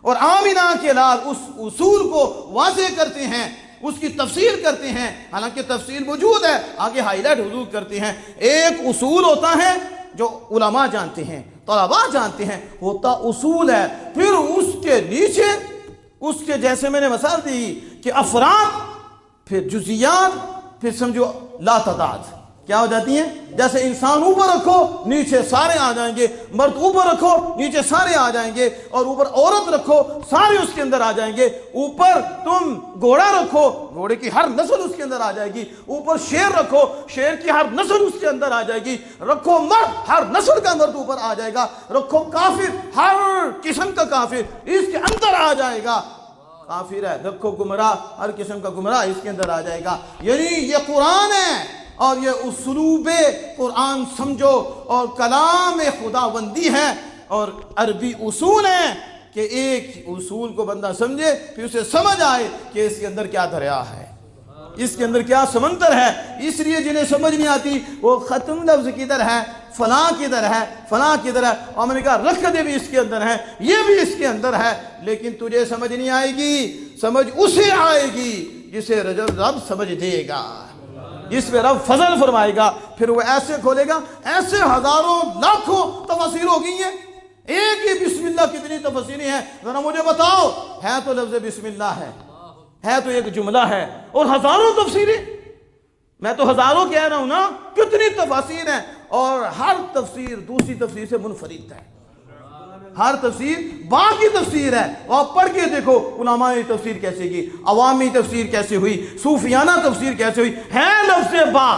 اور آمینہ کے لال اس اصول کو واضح کرتے ہیں، اس کی تفسیر کرتے ہیں، حالانکہ تفسیر موجود ہے، آگے ہائی لائٹ حضور کرتے ہیں۔ ایک اصول ہوتا ہے جو علماء جانتے ہیں، طلباء جانتے ہیں، ہوتا اصول ہے، پھر اس کے نیچے اس کے جیسے میں نے مثال دی کہ افراد، پھر جزیات، پھر سمجھو لا تعداد کیا ہو جاتی ہیں؟ جیسے انسان اوپر رکھو نیچے سارے آ جائیں گے، مرد اوپر رکھو نیچے سارے آ جائیں گے، اور اوپر عورت رکھو سارے اس کے اندر آ جائیں گے، اوپر تم گھوڑا رکھو گھوڑے کی ہر نسل اس کے اندر آ جائے گی، اوپر شیر رکھو شیر کی ہر نسل اس کے اندر آ جائے گی، رکھو مرد ہر نسل کا مرد اوپر آ جائے گا، رکھو کافر ہر قسم کا کافر اس کے اندر آ جائے گا، کافر ہے، رکھو گمراہ ہر قسم کا گمراہ اس کے اندر آ جائے گا۔ یعنی یہ قرآن ہے اور یہ اسلوب قرآن سمجھو اور کلام خداوندی ہے اور عربی اصول ہیں کہ ایک اصول کو بندہ سمجھے پھر اسے سمجھ آئے کہ اس کے اندر کیا دریا ہے، اس کے اندر کیا سمندر ہے۔ اس لیے جنہیں سمجھ نہیں آتی وہ ختم لفظ کدھر ہے، فلاں کدھر ہے، فلاں کدھر ہے، اور میں نے کہا رکھ دے بھی اس کے اندر ہے، یہ بھی اس کے اندر ہے، لیکن تجھے سمجھ نہیں آئے گی، سمجھ اسے آئے گی جسے رب سمجھ دے گا، جس پہ رب فضل فرمائے گا، پھر وہ ایسے کھولے گا۔ ایسے ہزاروں لاکھوں تفاسیر ہو گئی ہیں، ایک ہی بسم اللہ کتنی تفسیریں ہیں ذرا مجھے بتاؤ؟ ہے تو لفظ بسم اللہ ہے تو ایک جملہ ہے، اور ہزاروں تفسیریں، میں تو ہزاروں کہہ رہا ہوں نا، کتنی تفاسیر ہیں، اور ہر تفسیر دوسری تفسیر سے منفرد ہے، ہر تفسیر باقی تفسیر ہے۔ آپ پڑھ کے دیکھو علماء نے تفسیر کیسے کی، عوامی تفسیر کیسے ہوئی، صوفیانہ تفسیر کیسے ہوئی، ہے لفظ با،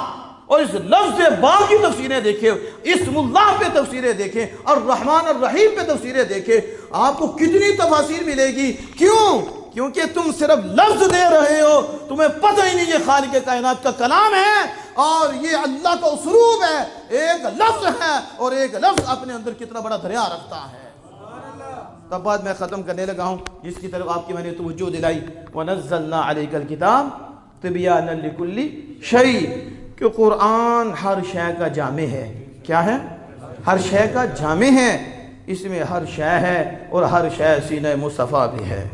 اور اس لفظ با کی تفسیریں دیکھیں، اسم اللہ پہ تفسیریں دیکھیں، الرحمن الرحیم پہ تفسیریں دیکھیں، آپ کو کتنی تفاسیر ملے گی۔ کیوں؟ کیونکہ تم صرف لفظ دے رہے ہو، تمہیں پتہ ہی نہیں یہ خالق کائنات کا کلام ہے اور یہ اللہ کا اسلوب ہے، ایک لفظ ہے اور ایک لفظ اپنے اندر کتنا بڑا دریا رکھتا ہے۔ تب بعد میں ختم کرنے لگا ہوں جس کی طرف آپ کی میں نے توجہ دلائی، وَنَزَّلْنَا عَلَيْكَ الْكِتَابَ تِبْيَانًا لِكُلِّ شَيْءٍ، کہ قرآن ہر شے کا جامع ہے۔ کیا ہے؟ ہر شے کا جامع ہے، اس میں ہر شے ہے اور ہر شے سینہ مصطفیٰ بھی ہے،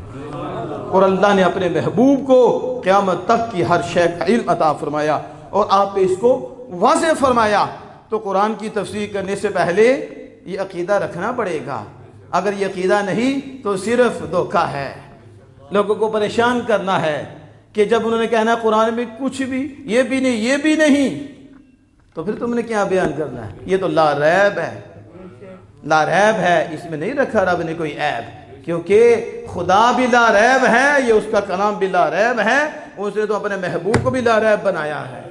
اور اللہ نے اپنے محبوب کو قیامت تک کی ہر شے کا علم عطا فرمایا اور آپ پہ اس کو واضح فرمایا۔ تو قرآن کی تفسیر کرنے سے پہلے یہ عقیدہ رکھنا پڑے گا، اگر یہ عقیدہ نہیں تو صرف دھوکہ ہے، لوگوں کو پریشان کرنا ہے کہ جب انہوں نے کہنا قرآن میں کچھ بھی، یہ بھی نہیں، یہ بھی نہیں، تو پھر تم نے کیا بیان کرنا ہے؟ یہ تو لا ریب ہے، لا ریب ہے، اس میں نہیں رکھا رب نے کوئی عیب، کیونکہ خدا بھی لا ریب ہے، یہ اس کا کلام بھی لا ریب ہے، اس نے تو اپنے محبوب کو بھی لا ریب بنایا ہے۔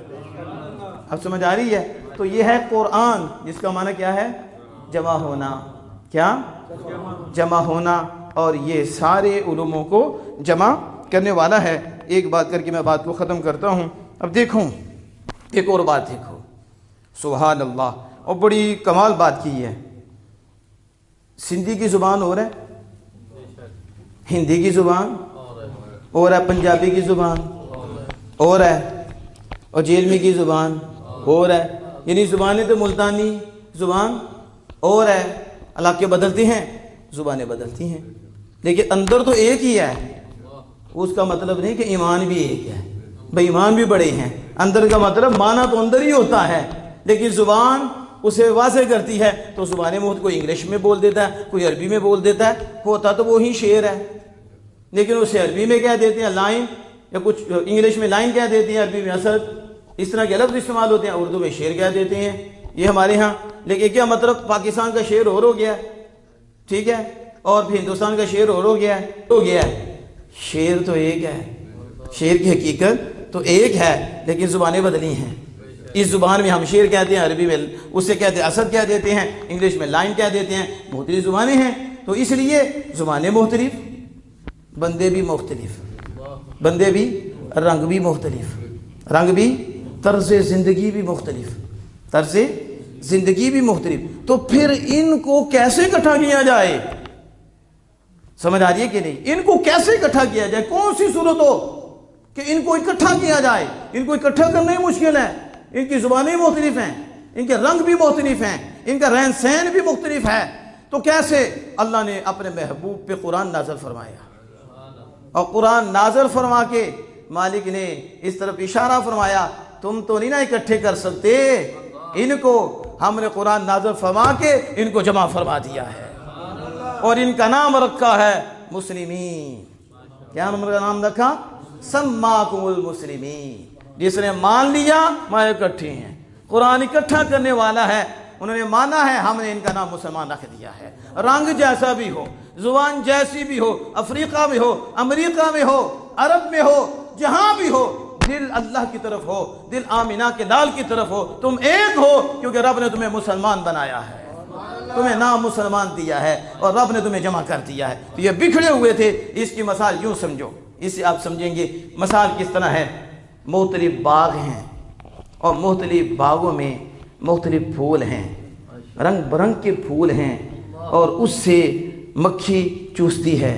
اب سمجھ آ رہی ہے؟ تو یہ ہے قرآن، جس کا معنی کیا ہے؟ جمع ہونا۔ کیا؟ جمع ہونا، اور یہ سارے علوموں کو جمع کرنے والا ہے۔ ایک بات کر کے میں بات کو ختم کرتا ہوں۔ اب دیکھوں ایک اور بات دیکھو، سبحان اللہ، اور بڑی کمال بات کی ہے۔ سندھی کی زبان اور ہے، ہندی کی زبان اور ہے، پنجابی کی زبان اور ہے، اور جیلمی کی زبان اور ہے، یعنی زبانیں تو ملتانی زبان اور ہے، علاقے بدلتے ہیں، زبانیں بدلتی ہیں، لیکن اندر تو ایک ہی ہے۔ اس کا مطلب نہیں کہ ایمان بھی ایک ہے، بھئی ایمان بھی بڑے ہیں، اندر کا مطلب معنی تو اندر ہی ہوتا ہے، لیکن زبان اسے واضح کرتی ہے۔ تو زبانیں میں کوئی انگلش میں بول دیتا ہے، کوئی عربی میں بول دیتا ہے، ہوتا تو وہی شعر ہے، لیکن اسے عربی میں کہہ دیتے ہیں لائن، یا کچھ انگلش میں لائن کہہ دیتے ہیں، عربی میں اسد، اس طرح کے لفظ استعمال ہوتے ہیں، اردو میں شعر کہہ دیتے ہیں، یہ ہمارے ہاں۔ لیکن کیا مطلب؟ پاکستان کا شعر اور ہو گیا ہے، ٹھیک ہے، اور پھر ہندوستان کا شعر اور ہو گیا ہے، شعر تو ایک ہے، شعر کی حقیقت تو ایک ہے، لیکن زبانیں بدلی ہیں۔ اس زبان میں ہم شعر کہتے ہیں، عربی میں اسے کہتے ہیں اسد کہہ دیتے ہیں، انگلش میں لائن کہہ دیتے ہیں، مختلف زبانیں ہیں، تو اس لیے زبانیں مختلف، بندے بھی مختلف، بندے بھی، رنگ بھی مختلف، رنگ بھی، طرز زندگی بھی مختلف، طرز زندگی بھی مختلف، تو پھر ان کو کیسے اکٹھا کیا جائے؟ سمجھ آ رہی ہے کہ نہیں؟ ان کو کیسے اکٹھا کیا جائے؟ کون سی صورت ہو کہ ان کو اکٹھا کیا جائے؟ ان کو اکٹھا کرنا ہی مشکل ہے، ان کی زبانیں مختلف ہیں، ان کے رنگ بھی مختلف ہیں، ان کا رہن سہن بھی مختلف ہے، تو کیسے؟ اللہ نے اپنے محبوب پہ قرآن نازل فرمایا، اور قرآن نازل فرما کے مالک نے اس طرف اشارہ فرمایا، تم تو نہیں نا اکٹھے کر سکتے ان کو، ہم نے قرآن نازل فرما کے ان کو جمع فرما دیا ہے، اور ان کا نام رکھا ہے مسلمین۔ کیا نام رکھا؟ سماکم المسلمین، جس نے مان لیا میں اکٹھے ہیں، قرآن اکٹھا کرنے والا ہے، انہوں نے مانا ہے، ہم نے ان کا نام مسلمان رکھ دیا ہے۔ رنگ جیسا بھی ہو، زبان جیسی بھی ہو، افریقہ میں ہو، امریکہ میں ہو، عرب میں ہو، جہاں بھی ہو، دل اللہ کی طرف ہو، دل آمینہ کے لال کی طرف ہو، تم ایک ہو، کیونکہ رب نے تمہیں مسلمان بنایا ہے، تمہیں نام مسلمان دیا ہے، اور رب نے تمہیں جمع کر دیا ہے۔ تو یہ بکھڑے ہوئے تھے، اس کی مثال یوں سمجھو، اسے آپ سمجھیں گے مثال کس طرح ہے۔ مختلف باغ ہیں، اور مختلف باغوں میں مختلف پھول ہیں، رنگ برنگ کے پھول ہیں، اور اس سے مکھی چوستی ہے،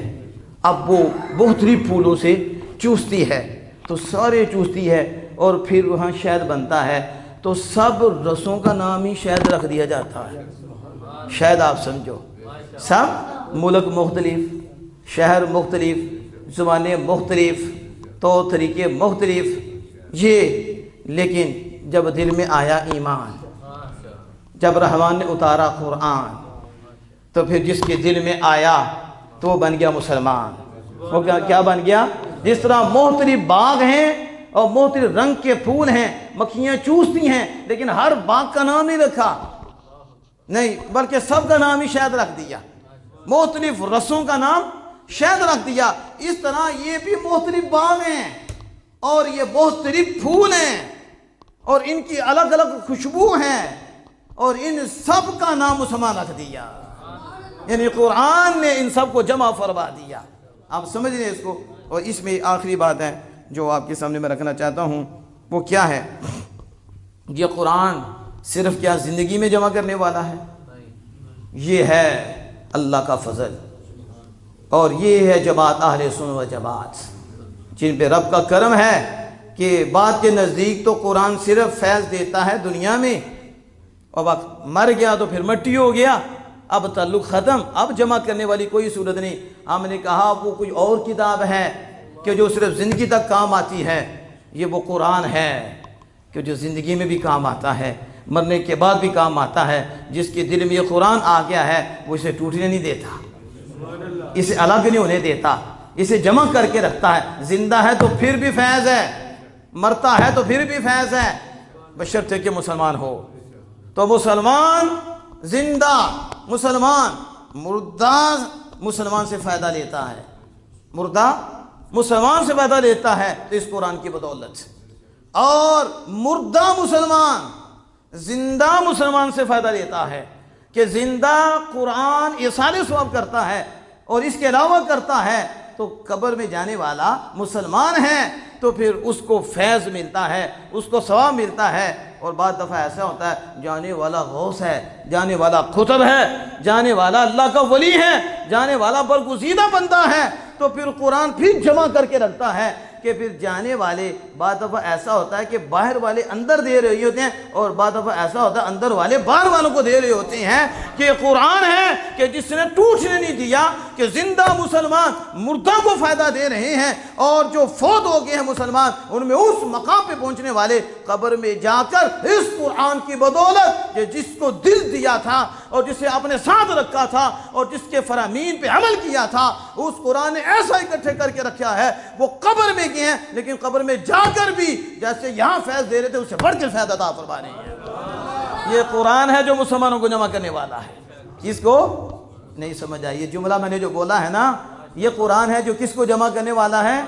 اب وہ مختلف پھولوں سے چوستی ہے، تو سارے چوستی ہے، اور پھر وہاں شہد بنتا ہے، تو سب رسوں کا نام ہی شہد رکھ دیا جاتا ہے۔ شہد آپ سمجھو، سب ملک مختلف، شہر مختلف، زبانیں مختلف، طور طریقے مختلف، یہ لیکن جب دل میں آیا ایمان، جب رحمان نے اتارا قرآن، تو پھر جس کے دل میں آیا تو وہ بن گیا مسلمان۔ وہ کیا بن گیا؟ جس طرح مختلف باغ ہیں اور مختلف رنگ کے پھول ہیں، مکھیاں چوستی ہیں، لیکن ہر باغ کا نام نہیں رکھا، نہیں، بلکہ سب کا نام ہی شہد رکھ دیا، مختلف رسوں کا نام شہد رکھ دیا۔ اس طرح یہ بھی مختلف باغ ہیں، اور یہ مختلف پھول ہیں، اور ان کی الگ الگ خوشبو ہیں، اور ان سب کا نام مسلمان رکھ دیا، یعنی قرآن نے ان سب کو جمع فرما دیا۔ آپ سمجھ رہے ہیں اس کو؟ اور اس میں آخری بات ہے جو آپ کے سامنے میں رکھنا چاہتا ہوں، وہ کیا ہے؟ یہ قرآن صرف کیا زندگی میں جمع کرنے والا ہے؟ یہ ہے اللہ کا فضل، اور یہ ہے جماعت اہل سنت و جماعت، جن پہ رب کا کرم ہے کہ بات کے نزدیک تو قرآن صرف فیض دیتا ہے دنیا میں، اور وقت مر گیا تو پھر مٹی ہو گیا، اب تعلق ختم، اب جمع کرنے والی کوئی صورت نہیں۔ ہم نے کہا وہ کوئی اور کتاب ہے کہ جو صرف زندگی تک کام آتی ہے، یہ وہ قرآن ہے کہ جو زندگی میں بھی کام آتا ہے، مرنے کے بعد بھی کام آتا ہے۔ جس کے دل میں یہ قرآن آ گیا ہے وہ اسے ٹوٹنے نہیں دیتا، اسے الگ نہیں ہونے دیتا، اسے جمع کر کے رکھتا ہے۔ زندہ ہے تو پھر بھی فیض ہے، مرتا ہے تو پھر بھی فیض ہے، بشرطے کہ مسلمان ہو۔ تو مسلمان زندہ، مسلمان مردہ مسلمان سے فائدہ لیتا ہے، مردہ مسلمان سے فائدہ لیتا ہے، تو اس قرآن کی بدولت، اور مردہ مسلمان زندہ مسلمان سے فائدہ لیتا ہے کہ زندہ قرآن ایصال ثواب کرتا ہے اور اس کے علاوہ کرتا ہے، تو قبر میں جانے والا مسلمان ہے تو پھر اس کو فیض ملتا ہے، اس کو ثواب ملتا ہے۔ اور بعض دفعہ ایسا ہوتا ہے جانے والا غوث ہے، جانے والا قطب ہے، جانے والا اللہ کا ولی ہے، جانے والا برگزیدہ بندہ ہے، تو پھر قرآن پھر جمع کر کے رکھتا ہے کہ پھر جانے والے، بعض دفعہ ایسا ہوتا ہے کہ باہر والے اندر دے رہے ہوتے ہیں، اور بعض دفعہ ایسا ہوتا ہے اندر والے باہر والوں کو دے رہے ہوتے ہیں، کہ قرآن ہے کہ جس نے ٹوٹنے نہیں دیا، کہ زندہ مسلمان مردہ کو فائدہ دے رہے ہیں، اور جو فوت ہو گئے ہیں مسلمان ان میں اس مقام پہ پہنچنے والے قبر میں جا کر اس قرآن کی بدولت کہ جس کو دل دیا تھا اور جسے اپنے ساتھ رکھا تھا اور جس کے فرامین پہ عمل کیا تھا، اس قرآن نے ایسا اکٹھے کر کے رکھا ہے، وہ قبر میں گئے ہیں لیکن قبر میں جا کر بھی جیسے یہاں فیض دے رہے تھے اس سے بڑھ کے فیض عطا فرما رہے ہیں۔ یہ قرآن ہے جو مسلمانوں کو جمع کرنے والا ہے۔ اس کو نہیں سمجھ آئی؟ یہ جملہ میں نے جو بولا ہے نا، یہ قرآن ہے جو کس کو جمع کرنے والا ہے؟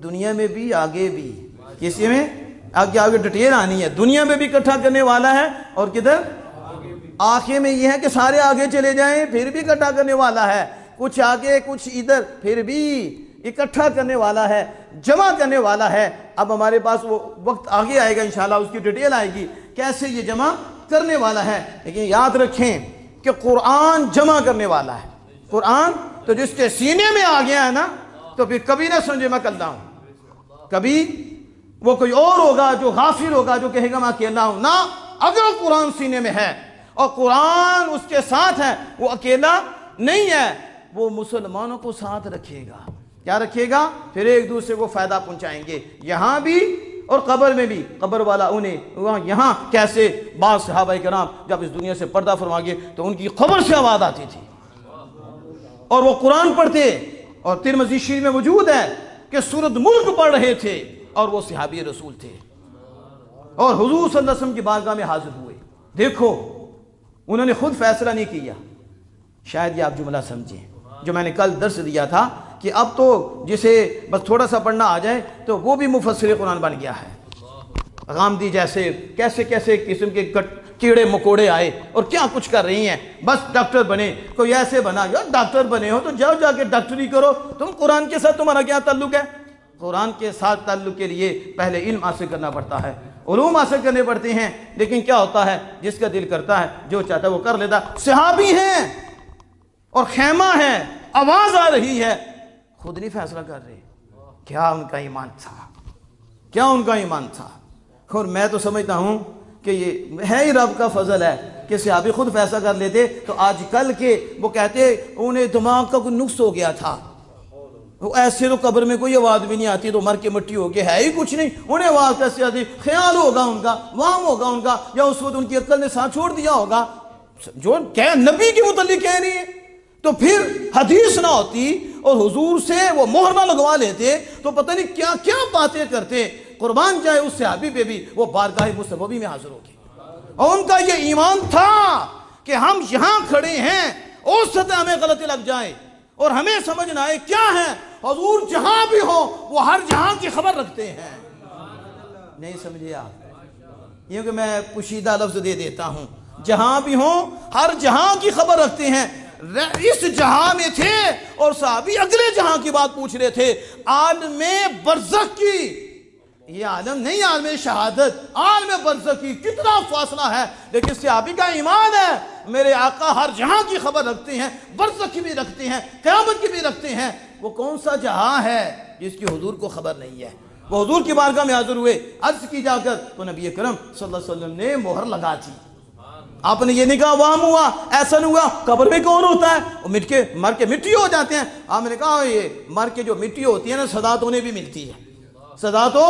دنیا میں بھی آگے بھی. کسی میں آگے ڈیٹیل آنی ہے. دنیا میں بھی اکٹھا کرنے والا ہے اور کدھر آخر میں یہ ہے کہ سارے آگے چلے جائیں پھر بھی اکٹھا کرنے والا ہے. کچھ آگے کچھ ادھر پھر بھی اکٹھا کرنے والا ہے, جمع کرنے والا ہے. اب ہمارے پاس وہ وقت آگے آئے گا انشاءاللہ, اس کی ڈیٹیل آئے گی کیسے یہ جمع کرنے والا ہے. لیکن یاد رکھیں کہ قرآن جمع کرنے والا ہے. قرآن تو جس کے سینے میں آ گیا ہے نا, تو پھر کبھی نہ سمجھے میں اکیلا ہوں. کبھی وہ کوئی اور ہوگا جو غافل ہوگا جو کہے گا میں اکیلا ہوں. نہ, اگر قرآن سینے میں ہے اور قرآن اس کے ساتھ ہے, وہ اکیلا نہیں ہے, وہ مسلمانوں کو ساتھ رکھے گا. کیا رکھے گا؟ پھر ایک دوسرے کو فائدہ پہنچائیں گے, یہاں بھی اور قبر میں بھی. قبر والا انہیں یہاں کیسے بعض صحابہ کرام جب اس دنیا سے پردہ فرما گئے تو ان کی قبر سے آواز آتی تھی اور وہ قرآن پڑھتے. اور ترمذی شریف میں موجود ہے کہ سورۃ ملک پڑھ رہے تھے اور وہ صحابی رسول تھے اور حضور صلی اللہ علیہ وسلم کی بارگاہ میں حاضر ہوئے. دیکھو, انہوں نے خود فیصلہ نہیں کیا. شاید یہ آپ جملہ سمجھیں جو میں نے کل درس دیا تھا کہ اب تو جسے بس تھوڑا سا پڑھنا آ جائے تو وہ بھی مفسر قرآن بن گیا ہے. غامدی جیسے کیسے کیسے قسم کے کیڑے مکوڑے آئے اور کیا کچھ کر رہی ہیں. بس ڈاکٹر بنے, کوئی ایسے بنا. یار ڈاکٹر بنے ہو تو جاؤ جا کے ڈاکٹری کرو. تم قرآن کے ساتھ تمہارا کیا تعلق ہے؟ قرآن کے ساتھ تعلق کے لیے پہلے علم حاصل کرنا پڑتا ہے, علوم حاصل کرنے پڑتے ہیں. لیکن کیا ہوتا ہے, جس کا دل کرتا ہے جو چاہتا ہے وہ کر لیتا. صحابی ہیں اور خیمہ ہے, آواز آ رہی ہے, خود نہیں فیصلہ کر رہے. کیا ان کا ایمان تھا, کیا ان کا ایمان تھا. اور میں تو سمجھتا ہوں کہ یہ ہے ہی رب کا فضل ہے کہ صحابی خود فیصلہ کر لیتے تو آج کل کے وہ کہتے انہیں دماغ کا کوئی نقص ہو گیا تھا, وہ ایسے تو قبر میں کوئی آواز بھی نہیں آتی تو مر کے مٹی ہو گئی, ہے ہی کچھ نہیں. انہیں آواز کیسے آتی؟ خیال ہوگا ان کا, وہم ہوگا ان کا, یا اس وقت ان کی عقل نے ساتھ چھوڑ دیا ہوگا. جو کہہ نبی کے متعلق کہہ رہی ہے تو پھر حدیث نہ ہوتی اور حضور سے وہ مہر نہ لگوا لیتے تو پتہ نہیں کیا کیا باتیں کرتے. قربان جائے اس صحابی پہ بھی, وہ بارگاہ مصطفی میں حاضر ہو گئے. اور ان کا یہ ایمان تھا کہ ہم یہاں کھڑے ہیں, اس سطح ہمیں غلطی لگ جائے اور ہمیں سمجھ نہ آئے کیا ہے. حضور جہاں بھی ہو وہ ہر جہاں کی خبر رکھتے ہیں. نہیں سمجھے آپ؟ یہ کہ میں پوشیدہ لفظ دے دیتا ہوں, جہاں بھی ہوں ہر جہاں کی خبر رکھتے ہیں. اس جہاں میں تھے اور صحابی اگلے جہاں کی بات پوچھ رہے تھے. عالم برزخ کی, یہ عالم نہیں عالم شہادت, عالم برزخ کی کتنا فاصلہ ہے. لیکن صحابی کا ایمان ہے میرے آقا ہر جہاں کی خبر رکھتے ہیں, برزخ کی بھی رکھتے ہیں, قیامت کی بھی رکھتے ہیں. وہ کون سا جہاں ہے جس کی حضور کو خبر نہیں ہے؟ وہ حضور کی بارگاہ میں حاضر ہوئے, عرض کی جا کر تو نبی اکرم صلی اللہ علیہ وسلم نے مہر لگا دی. آپ نے یہ نہیں کہا وہم ہوا, ایسا نہیں ہوا. قبر میں کون ہوتا ہے؟ وہ مر کے مٹی ہو جاتے ہیں. آپ نے کہا یہ مر کے جو مٹی ہوتی ہے نا, سزا تو انہیں بھی ملتی ہے, سزا تو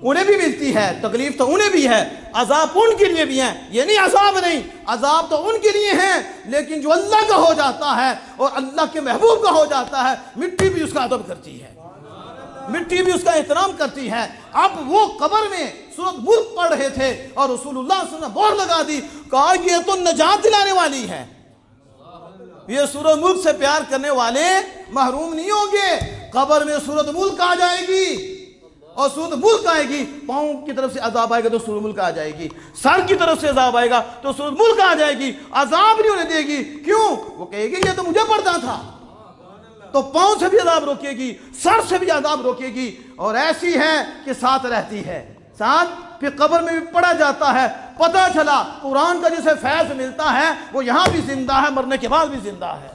انہیں بھی ملتی ہے, تکلیف تو انہیں بھی ہے, عذاب ان کے لیے بھی ہیں. یہ نہیں عذاب نہیں, عذاب تو ان کے لیے ہیں. لیکن جو اللہ کا ہو جاتا ہے اور اللہ کے محبوب کا ہو جاتا ہے, مٹی بھی اس کا ادب کرتی ہے, مٹی بھی اس کا احترام کرتی ہے. اب وہ قبر میں سورۃ ملک پڑھ رہے تھے اور رسول اللہ صلی اللہ علیہ وسلم نے مہر لگا دی, کہا یہ تو نجات دلانے والی ہے, یہ سورۃ ملک سے پیار کرنے والے محروم نہیں ہوں گے. قبر میں سورۃ ملک آ جائے گی اور سورۃ ملک آئے گی, پاؤں کی طرف سے عذاب آئے گا تو سورۃ ملک آ جائے گی, سر کی طرف سے عذاب آئے گا تو سورۃ ملک آ جائے گی. عذاب نہیں ہونے دے گی. کیوں؟ وہ کہے گی یہ تو مجھے پڑھتا تھا, تو پاؤں سے بھی عذاب روکے گی, سر سے بھی عذاب روکے گی. اور ایسی ہے کہ ساتھ رہتی ہے, ساتھ پھر قبر میں بھی پڑھا جاتا ہے. پتہ چلا قرآن کا جسے فیض ملتا ہے وہ یہاں بھی زندہ ہے, مرنے کے بعد بھی زندہ ہے,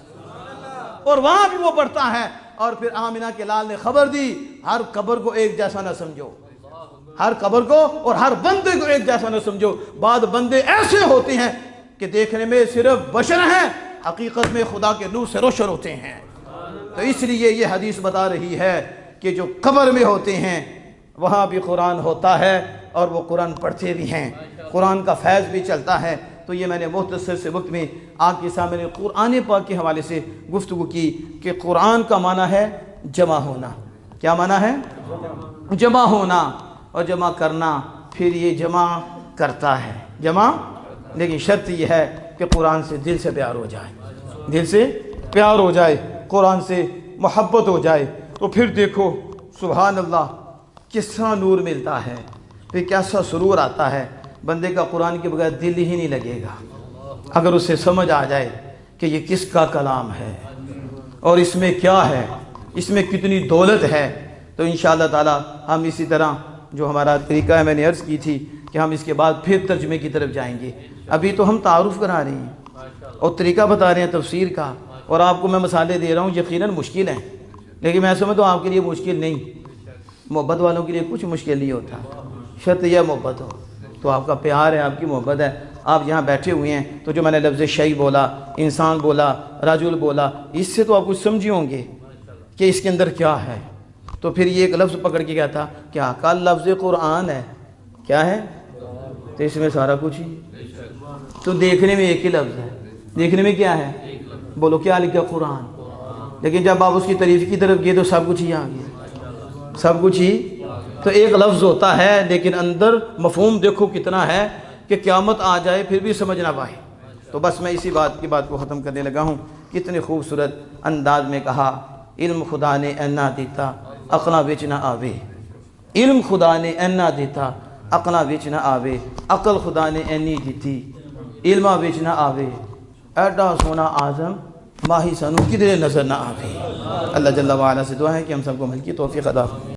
اور وہاں بھی وہ پڑھتا ہے. اور پھر آمنہ کے لال نے خبر دی, ہر قبر کو ایک جیسا نہ سمجھو, ہر قبر کو اور ہر بندے کو ایک جیسا نہ سمجھو. بعض بندے ایسے ہوتے ہیں کہ دیکھنے میں صرف بشر ہیں, حقیقت میں خدا کے نور سے روشن ہوتے ہیں. تو اس لیے یہ حدیث بتا رہی ہے کہ جو قبر میں ہوتے ہیں وہاں بھی قرآن ہوتا ہے اور وہ قرآن پڑھتے بھی ہیں, قرآن کا فیض بھی چلتا ہے. تو یہ میں نے مختصر سے وقت میں آپ کے سامنے قرآن پاک کے حوالے سے گفتگو کی کہ قرآن کا معنی ہے جمع ہونا. کیا معنی ہے؟ جمع ہونا اور جمع کرنا. پھر یہ جمع کرتا ہے جمع, لیکن شرط یہ ہے کہ قرآن سے دل سے پیار ہو جائے, دل سے پیار ہو جائے. قرآن سے محبت ہو جائے تو پھر دیکھو سبحان اللہ کس طرح نور ملتا ہے، پھر کیسا سرور آتا ہے، بندے کا قرآن کے بغیر دل ہی نہیں لگے گا اگر اسے سمجھ آ جائے کہ یہ کس کا کلام ہے اور اس میں کیا ہے، اس میں کتنی دولت ہے۔ تو انشاءاللہ تعالی ہم اسی طرح جو ہمارا طریقہ ہے، میں نے عرض کی تھی کہ ہم اس کے بعد پھر ترجمے کی طرف جائیں گے۔ ابھی تو ہم تعارف کرا رہے ہیں اور طریقہ بتا رہے ہیں تفسیر کا، اور آپ کو میں مسالے دے رہا ہوں، یقیناً مشکل ہیں، لیکن میں سمجھتا ہوں آپ کے لیے مشکل نہیں، محبت والوں کے لیے کچھ مشکل نہیں ہوتا، شرط یہ محبت ہو تو آپ کا پیار ہے، آپ کی محبت ہے۔ آپ یہاں بیٹھے ہوئے ہیں تو جو میں نے لفظ شیء بولا، انسان بولا، رجل بولا، اس سے تو آپ کچھ سمجھے ہوں گے کہ اس کے اندر کیا ہے۔ تو پھر یہ ایک لفظ پکڑ کے کیا تھا، کیا کل لفظ قرآن ہے، کیا ہے، تو اس میں سارا کچھ ہی، تو دیکھنے میں ایک ہی لفظ ہے، دیکھنے میں کیا ہے، بولو کیا لکھا، قرآن، لیکن جب آپ اس کی تعریف کی طرف گئے تو سب کچھ ہی آ گیا، سب کچھ ہی۔ تو ایک لفظ ہوتا ہے لیکن اندر مفہوم دیکھو کتنا ہے کہ قیامت آ جائے پھر بھی سمجھ نہ پائے۔ تو بس میں اسی بات کی بات کو ختم کرنے لگا ہوں۔ کتنے خوبصورت انداز میں کہا، علم خدا نے اینا دیتا عقلاں وچ نہ آوے، علم خدا نے اینا دیتا عقلاں وچ نہ آوے، عقل خدا نے اینی دیتی علماں وچ نہ آوے، ایڈا سونا اعظم ماہی سانو کدھر نظر نہ آوے۔ اللہ جل وعلا سے دعا ہے کہ ہم سب کو عمل کی توفیق عطا فرمائے۔